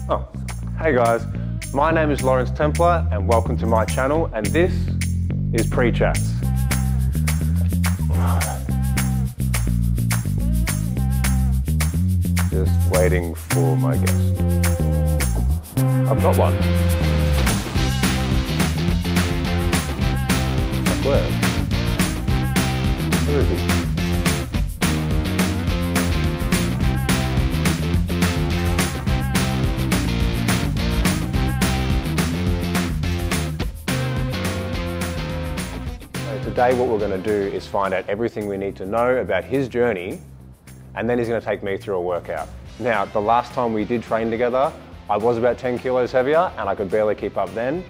Oh, hey guys, my name is Lawrence Templar and welcome to my channel, and this is Pre-Chats. Just waiting for my guest. I've got one. Where? Where is he? Today what we're going to do is find out everything we need to know about his journey, and then he's going to take me through a workout. Now, the last time we did train together, I was about 10 kilos heavier and I could barely keep up then.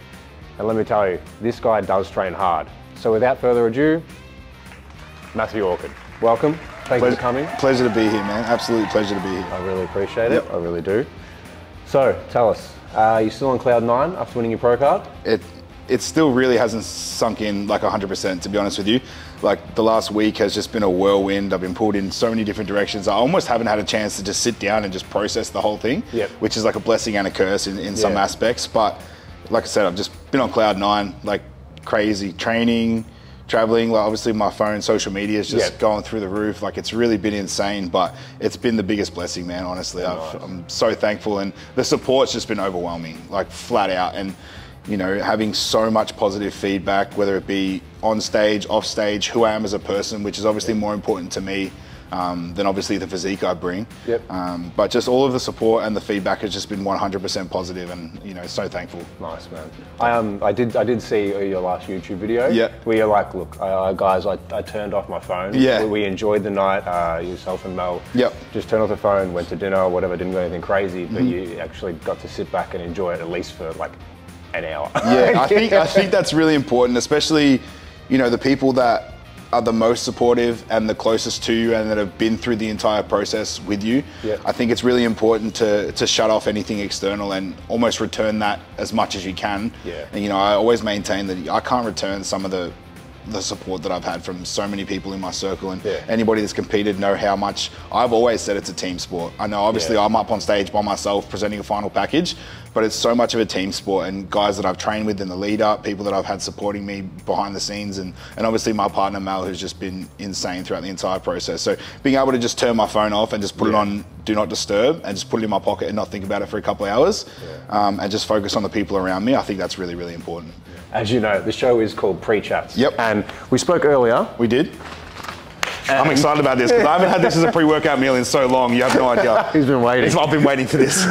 And let me tell you, this guy does train hard. So without further ado, Matthew Orchard, welcome. Thank you for coming. Pleasure to be here, man. Absolute pleasure to be here. I really appreciate it. I really do. So tell us, are you still on cloud 9 after winning your pro card? It still really hasn't sunk in like 100%, to be honest with you. Like the last week has just been a whirlwind. I've been pulled in so many different directions. I almost haven't had a chance to just sit down and just process the whole thing, which is like a blessing and a curse in some aspects. But like I said, I've just been on cloud 9, like crazy, training, traveling. Like obviously my phone, social media is just going through the roof. Like it's really been insane, but it's been the biggest blessing, man, honestly. I'm so thankful, and the support's just been overwhelming, like flat out. And you know, having so much positive feedback, whether it be on stage, off stage, who I am as a person, which is obviously more important to me than obviously the physique I bring. But just all of the support and the feedback has just been 100% positive, and you know, so thankful. Nice, man. I did see your last YouTube video. Where you're like, look, guys, I turned off my phone. We enjoyed the night. Yourself and Mel. Just turned off the phone, went to dinner or whatever. Didn't do anything crazy, but you actually got to sit back and enjoy it at least for like an hour. I think that's really important, especially, you know, the people that are the most supportive and the closest to you and that have been through the entire process with you. I think it's really important to shut off anything external and almost return that as much as you can. And you know, I always maintain that I can't return some of the support that I've had from so many people in my circle, and anybody that's competed know how much. I've always said it's a team sport. I know obviously I'm up on stage by myself presenting a final package, but it's so much of a team sport, and guys that I've trained with in the lead up, people that I've had supporting me behind the scenes, and obviously my partner Mel, who's just been insane throughout the entire process. So being able to just turn my phone off and just put it on do not disturb and just put it in my pocket and not think about it for a couple of hours and just focus on the people around me, I think that's really, really important. As you know, the show is called Pre-Chats. And we spoke earlier. We did. I'm excited about this because I haven't had this as a pre-workout meal in so long. You have no idea. He's been waiting. I've been waiting for this.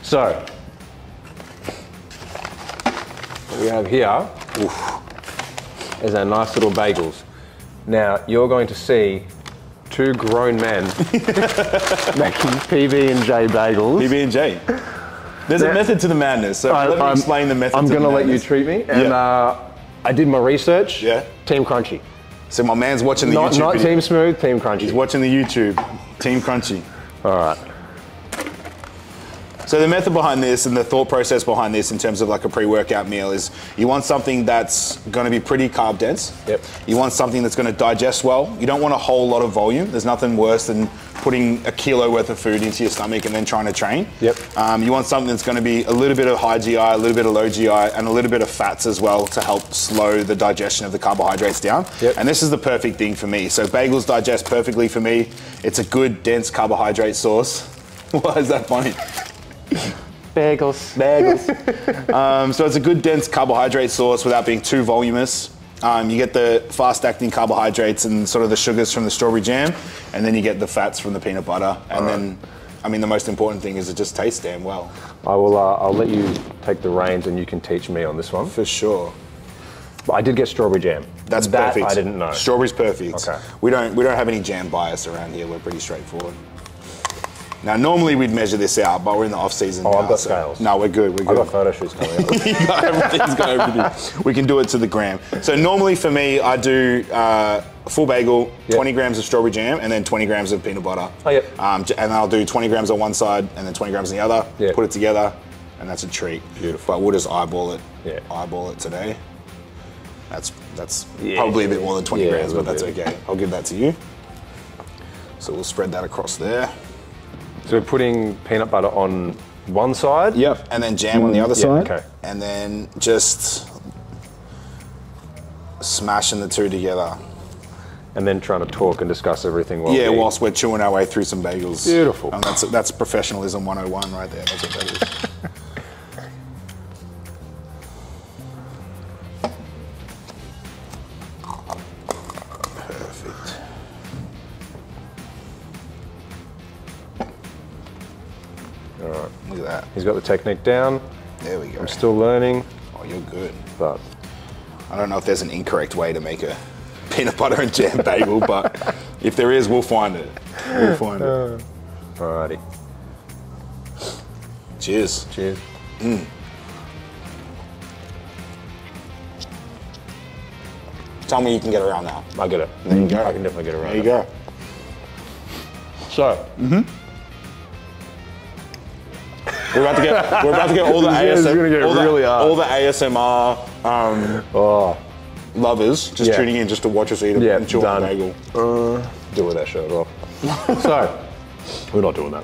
So, what we have here is our nice little bagels. Now, you're going to see two grown men making PB&J bagels. PB&J. There's a method to the madness, so let me explain the method. I'm going to let you treat me, and I did my research. Team Crunchy. So my man's watching the YouTube Not video. Team Smooth, Team Crunchy. He's watching the YouTube. Team Crunchy. All right. So the method behind this and the thought process behind this in terms of like a pre-workout meal is you want something that's going to be pretty carb dense. You want something that's going to digest well. You don't want a whole lot of volume. There's nothing worse than putting a kilo worth of food into your stomach and then trying to train. You want something that's going to be a little bit of high GI, a little bit of low GI, and a little bit of fats as well to help slow the digestion of the carbohydrates down. And this is the perfect thing for me. So bagels digest perfectly for me. It's a good, dense carbohydrate source. Why is that funny? Bagels. So it's a good dense carbohydrate source without being too voluminous. You get the fast acting carbohydrates and sort of the sugars from the strawberry jam, and then you get the fats from the peanut butter. And then, I mean, the most important thing is it just tastes damn well. I'll let you take the reins and you can teach me on this one. For sure. But I did get strawberry jam. That's perfect. I didn't know. Strawberry's perfect. Okay. We don't have any jam bias around here. We're pretty straightforward. Now, normally we'd measure this out, but we're in the off season now. I've got scales. No, we're good. I've got photo shoots coming up. He's got everything. We can do it to the gram. So normally for me, I do a full bagel, 20 grams of strawberry jam, and then 20 grams of peanut butter. And I'll do 20 grams on one side and then 20 grams on the other. Put it together, and that's a treat. Beautiful. But we'll just eyeball it. Eyeball it today. That's probably a bit more than 20 grams, but that's okay. I'll give that to you. So we'll spread that across there. So we're putting peanut butter on one side. Yep, and then jam on the other side. Okay. And then just smashing the two together. And then trying to talk and discuss everything while whilst we're chewing our way through some bagels. Beautiful. And that's professionalism 101 right there. That's what that is. Perfect. All right. Look at that. He's got the technique down. There we go. I'm still learning. Oh, you're good. But I don't know if there's an incorrect way to make a peanut butter and jam bagel, but if there is, we'll find it. We'll find it. Alrighty. Cheers. Cheers. Tell me you can get around that. I get it. There you go. I can definitely get around There you go. So. We're about to get all the all the ASMR lovers just tuning in just to watch us eat and chew on a bagel. Do with that shirt off. So, we're not doing that.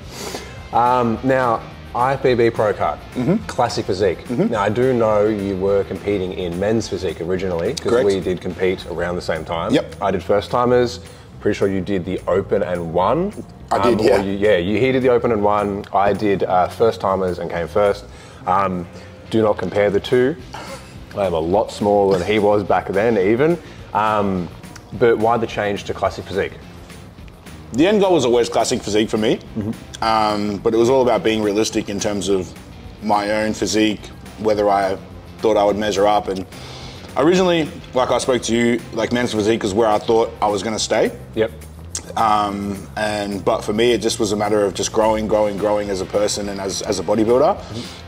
Now, IFBB Pro card, classic physique. Now, I do know you were competing in men's physique originally, because we did compete around the same time. Yep. I did first timers. Pretty sure you did the open and won. I did, yeah. He did the open and won. I did first timers and came first. Do not compare the two. I am a lot smaller than he was back then, even. But why the change to classic physique? The end goal was always classic physique for me, but it was all about being realistic in terms of my own physique, whether I thought I would measure up. And originally, like I spoke to you, like men's physique is where I thought I was going to stay. Yep. But for me, it just was a matter of just growing as a person and as a bodybuilder,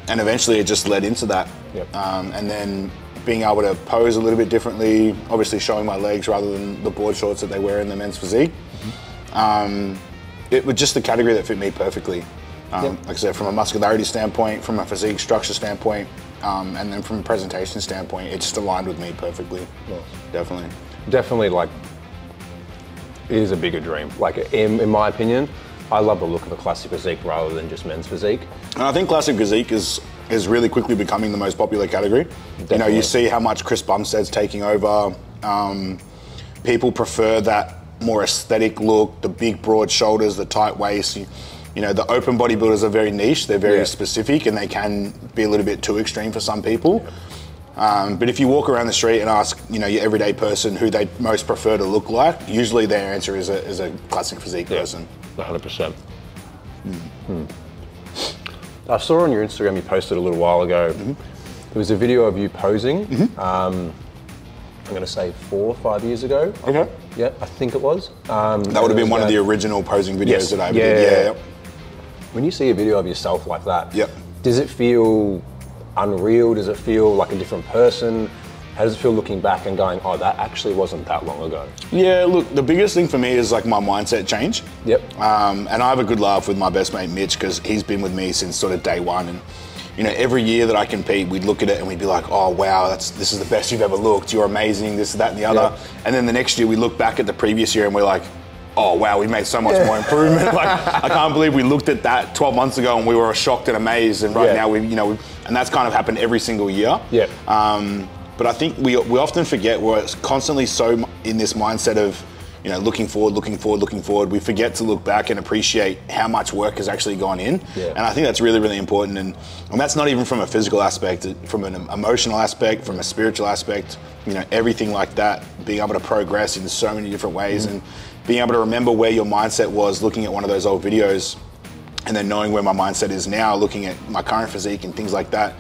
and eventually it just led into that. Yep. And then being able to pose a little bit differently, obviously showing my legs rather than the board shorts that they wear in the men's physique. It was just the category that fit me perfectly. Like I said, from a muscularity standpoint, from a physique structure standpoint, and then from a presentation standpoint, it just aligned with me perfectly. Nice. Definitely. Definitely, like, it is a bigger dream. Like, in my opinion, I love the look of a classic physique rather than just men's physique. And I think classic physique is really quickly becoming the most popular category. Definitely. You know, you see how much Chris Bumstead's taking over. People prefer that more aesthetic look, the big broad shoulders, the tight waist. You know, the open bodybuilders are very niche, they're very specific, and they can be a little bit too extreme for some people. But if you walk around the street and ask, you know, your everyday person who they most prefer to look like, usually their answer is a classic physique person. 100%. I saw on your Instagram you posted a little while ago, there was a video of you posing, I'm going to say 4 or 5 years ago. Okay. Yeah, I think it was. That would have been one of the original posing videos that I ever did. Yeah. When you see a video of yourself like that, yep. Does it feel unreal? Does it feel like a different person? How does it feel looking back and going, oh, that actually wasn't that long ago? Yeah, look, the biggest thing for me is like my mindset change. Yep. And I have a good laugh with my best mate Mitch because he's been with me since sort of day one. And you know, every year that I compete, we'd look at it and we'd be like, oh wow, this is the best you've ever looked. You're amazing. This, that, and the other. Yep. And then the next year we look back at the previous year and we're like, oh wow, we made so much more improvement. Like, I can't believe we looked at that 12 months ago and we were shocked and amazed. And right now, and that's kind of happened every single year. Yeah. But I think we often forget we're constantly so in this mindset of, you know, looking forward. We forget to look back and appreciate how much work has actually gone in. Yeah. And I think that's really, really important. And that's not even from a physical aspect, from an emotional aspect, from a spiritual aspect, you know, everything like that, being able to progress in so many different ways and being able to remember where your mindset was looking at one of those old videos and then knowing where my mindset is now, looking at my current physique and things like that.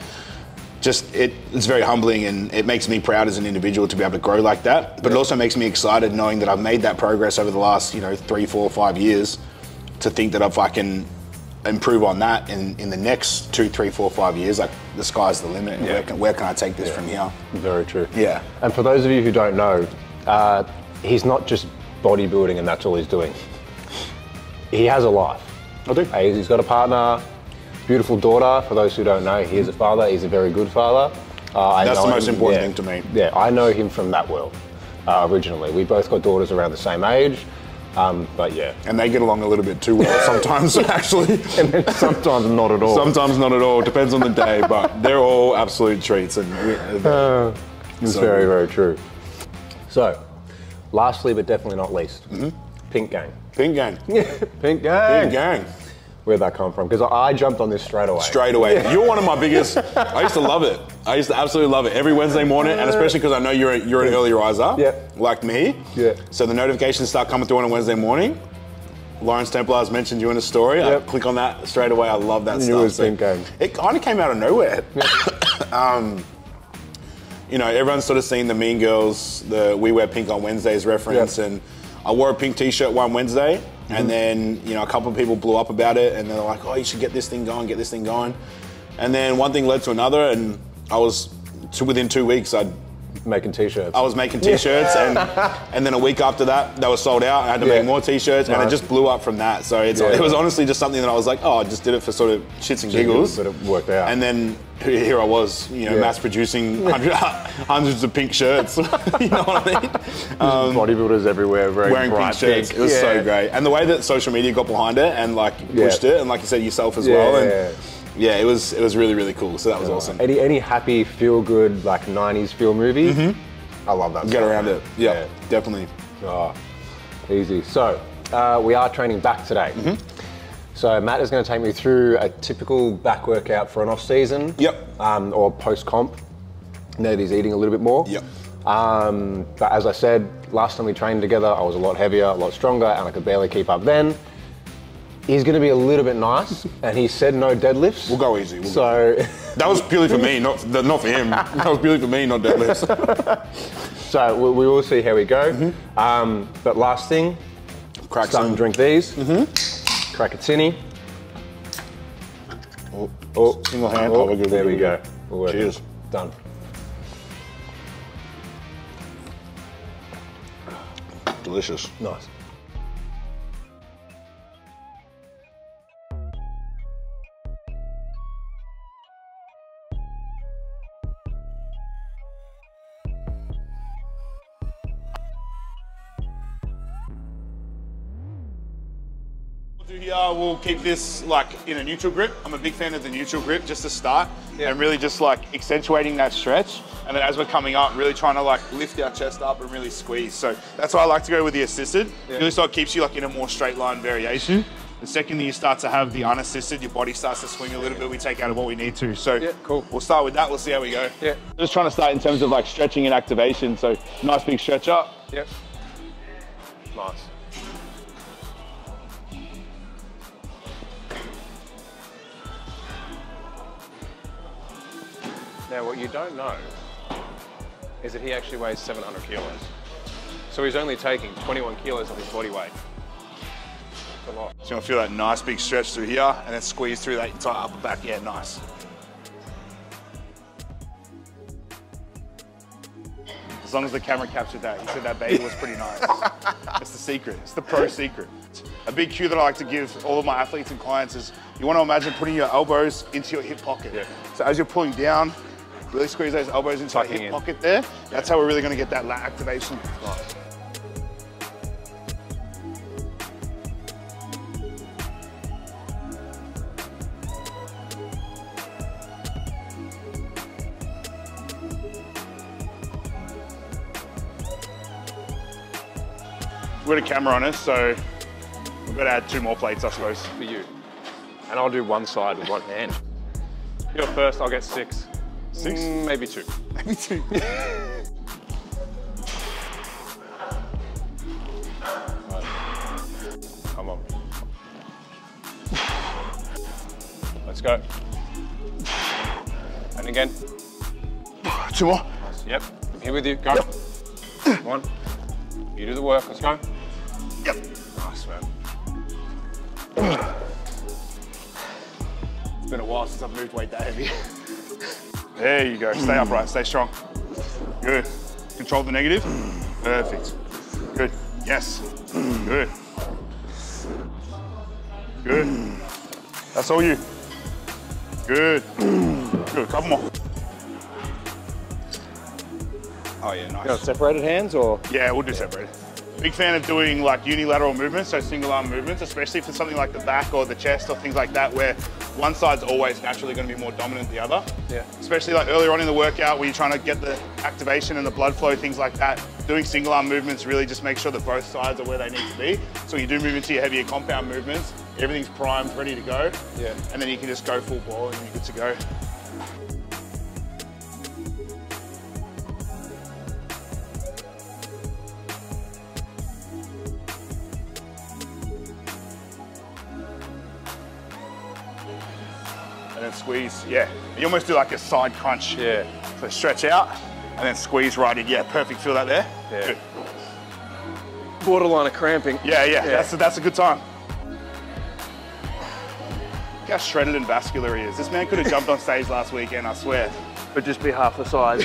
Just, it's very humbling and it makes me proud as an individual to be able to grow like that. But it also makes me excited knowing that I've made that progress over the last, 3, 4, 5 years, to think that if I can improve on that in the next 2, 3, 4, 5 years, like the sky's the limit. And where can I take this from here? Very true. Yeah. And for those of you who don't know, he's not just bodybuilding and that's all he's doing. He has a life. I do. He's got a partner. Beautiful daughter. For those who don't know, he is a father. He's a very good father. That's the most important thing to me. Yeah, I know him from that world originally. We both got daughters around the same age. But yeah. And they get along a little bit too well sometimes, actually. And then sometimes not at all. Sometimes not at all, depends on the day, but they're all absolute treats. And it's very, very true. So, lastly, but definitely not least, Pink Gang. Pink Gang. Pink Gang. Pink Gang. Where'd that come from? Because I jumped on this straight away. Straight away. You're one of my biggest, I used to love it. I used to absolutely love it. Every Wednesday morning, and especially because I know you're an early riser, like me. Yeah. So the notifications start coming through on a Wednesday morning. Lawrence Templar has mentioned you in a story. I click on that straight away. I love that stuff. It was Pink Gang. It kind of came out of nowhere. You know, everyone's sort of seen the Mean Girls, the We Wear Pink on Wednesdays reference, and I wore a pink t-shirt one Wednesday, and then, you know, a couple of people blew up about it, and they're like, oh, you should get this thing going, get this thing going. And then one thing led to another, and I was, within 2 weeks, making t-shirts. I was making t-shirts, and then a week after that, they were sold out. I had to make more t-shirts, and it just blew up from that. So it was honestly just something that I was like, oh, I just did it for sort of shits and giggles. But it worked out. And then here I was, you know, mass producing hundreds of pink shirts. You know what I mean? Bodybuilders everywhere wearing pink shirts. It was so great. And the way that social media got behind it and like pushed it, and like you said, yourself as well. And yeah, it was really, really cool. So that was awesome. Any happy, feel-good, like 90s feel movie, I love that. Get around it. Yeah, definitely. Oh, easy. So, we are training back today. So Matt is going to take me through a typical back workout for an off-season. Or post-comp, now that he's eating a little bit more. But as I said, last time we trained together, I was a lot heavier, a lot stronger, and I could barely keep up then. He's going to be a little bit nice, and he said no deadlifts. We'll go easy. That was purely for me, not for him. That was purely for me, not deadlifts. So we will see how we go. But last thing, start and drink these. Crack a tinny. Single hand. There we go. Cheers. Done. Delicious. Nice. Here we'll keep this like in a neutral grip. I'm a big fan of the neutral grip just to start and really just like accentuating that stretch. And then as we're coming up, really trying to like lift our chest up and really squeeze. So that's why I like to go with the assisted. Really so it keeps you like in a more straight line variation. The second that you start to have the unassisted, your body starts to swing a little bit. We take out of what we need to. So cool. We'll start with that. We'll see how we go. Just trying to start in terms of like stretching and activation. So nice big stretch up. Nice. Now, what you don't know is that he actually weighs 700 kilos. So he's only taking 21 kilos of his body weight. That's a lot. So you're gonna feel that nice big stretch through here and then squeeze through that entire upper back. Yeah, nice. As long as the camera captured that. He said that baby was pretty nice. That's the secret. It's the pro secret. A big cue that I like to give all of my athletes and clients is you want to imagine putting your elbows into your hip pocket. So as you're pulling down, really squeeze those elbows into your hip pocket there. That's how we're really going to get that lat activation. We've got a camera on us, so we've got to add 2 more plates, I suppose. For you. And I'll do one side with one hand. You're first, I'll get 6. 6? Maybe 2. Maybe 2. Come on. Let's go. And again. 2 more. Nice. Yep. I'm here with you. Go. Come on. You do the work. Let's go. Yep. Nice, man. It's been a while since I've moved weight that heavy. There you go. Stay upright. Stay strong. Good. Control the negative. Perfect. Good. Yes. Good. Good. That's all you. Good. Good. Couple more. Oh yeah, nice. You got separated hands or? Yeah, we'll do separated. Big fan of doing like unilateral movements, so single arm movements, especially for something like the back or the chest or things like that, where one side's always naturally going to be more dominant than the other. Yeah. Especially like earlier on in the workout where you're trying to get the activation and the blood flow, things like that. Doing single arm movements really just make sure that both sides are where they need to be. So when you do move into your heavier compound movements, everything's primed, ready to go. Yeah. And then you can just go full ball and you're good to go. And then squeeze, yeah. You almost do like a side crunch. Yeah. So stretch out, and then squeeze right in. Yeah, perfect, feel that there? Yeah. Good. Borderline of cramping. Yeah. That's a good time. Look how shredded and vascular he is. This man could have jumped on stage last weekend, I swear. But just be half the size.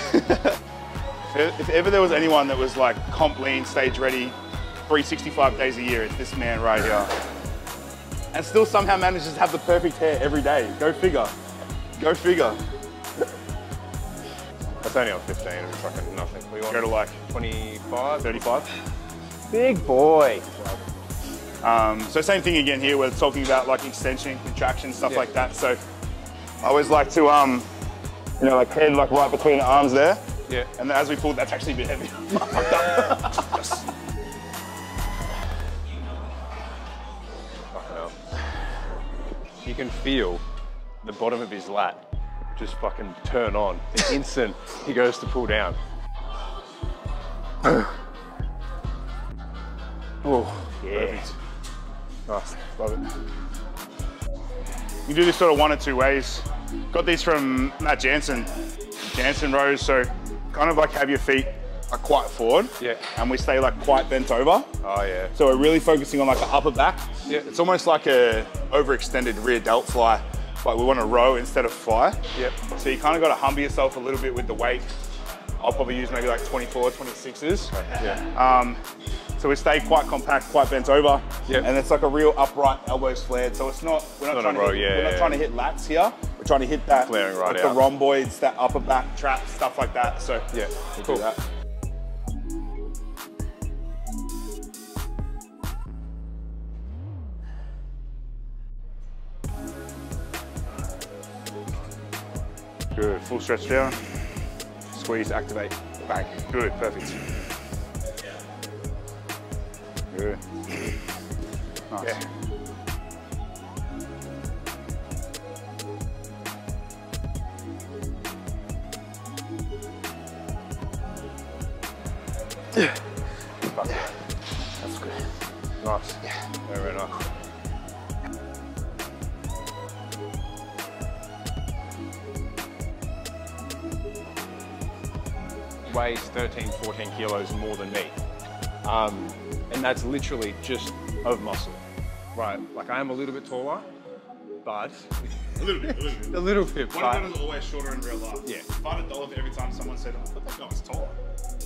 If ever there was anyone that was like comp lean, stage ready, 365 days a year, it's this man right here. And still somehow manages to have the perfect hair every day. Go figure. Go figure. That's only on 15, it's fucking nothing. We want go to like 25, 35. Big boy. So same thing again here, we're talking about like extension, contraction, stuff like that. So I always like to, you know, like head like right between the arms there. Yeah. And as we pull, that's actually a bit heavy. Yes. You can feel the bottom of his lat just fucking turn on. The instant he goes to pull down. Oh, yeah. Perfect. Nice, love it. You do this sort of one or two ways. Got these from Matt Jansen rows, so kind of like have your feet like quite forward. Yeah. And we stay like quite bent over. Oh yeah. So we're really focusing on like the upper back. Yeah. It's almost like a overextended rear delt fly. Like we want to row instead of fly. Yep. So you kind of got to humble yourself a little bit with the weight. I'll probably use maybe like 24, 26s. Yeah. So we stay quite compact, quite bent over. Yep. And it's like a real upright, elbows flared. So it's not, we're not trying to hit lats here. We're trying to hit that, flaring right like out. The rhomboids, that upper back trap, stuff like that. So yeah, we'll do that. Good, full stretch down. Squeeze, activate, bang. Good, perfect. Good. Nice. Yeah. Yeah. That's good. Nice. Yeah. Very, very nice. Weighs 13, 14 kilos more than me. And that's literally just of muscle, right? Like I am a little bit taller, but a little bit. A little bit. Bodybuilders are always shorter in real life. Yeah. Find a dollar for every time someone said, "Oh, that guy was taller."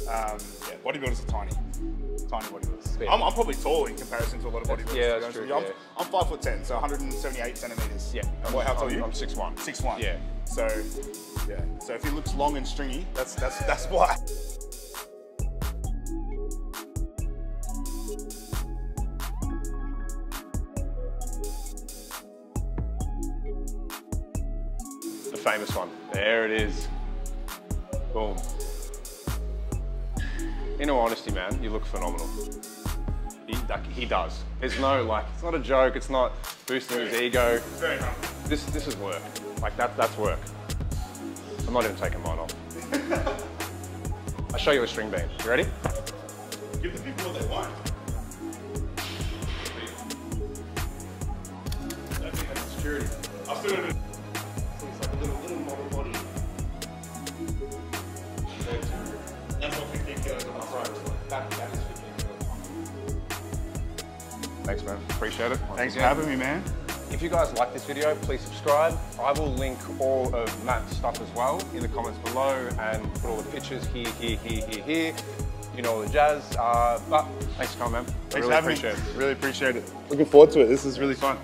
Yeah, bodybuilders are tiny bodybuilders. Yeah. I'm probably tall in comparison to a lot of bodybuilders. Yeah, that's true. I'm 5'10", so 178 centimeters. Yeah. And how tall are you? I'm 6'1". 6'1". Yeah. So, yeah. So if he looks long and stringy, that's why. The famous one. There it is. Boom. In all honesty, man, you look phenomenal. He does. There's no like, it's not a joke. It's not boosting his ego. Very humble. This is work. Like that's work. I'm not even taking mine off. I'll show you a string bean. You ready? Give the people what they want. I think that's security. I'll still do it. It's like a little model body. That's what 15 kilos on the front. That is 15 kilos. Thanks, man. Appreciate it. Thanks for having me, man. If you guys like this video, please subscribe. I will link all of Matt's stuff as well in the comments below and put all the pictures here. You know all the jazz. But thanks for coming, man. Thanks for having me. Really appreciate it. Looking forward to it. This is really fun.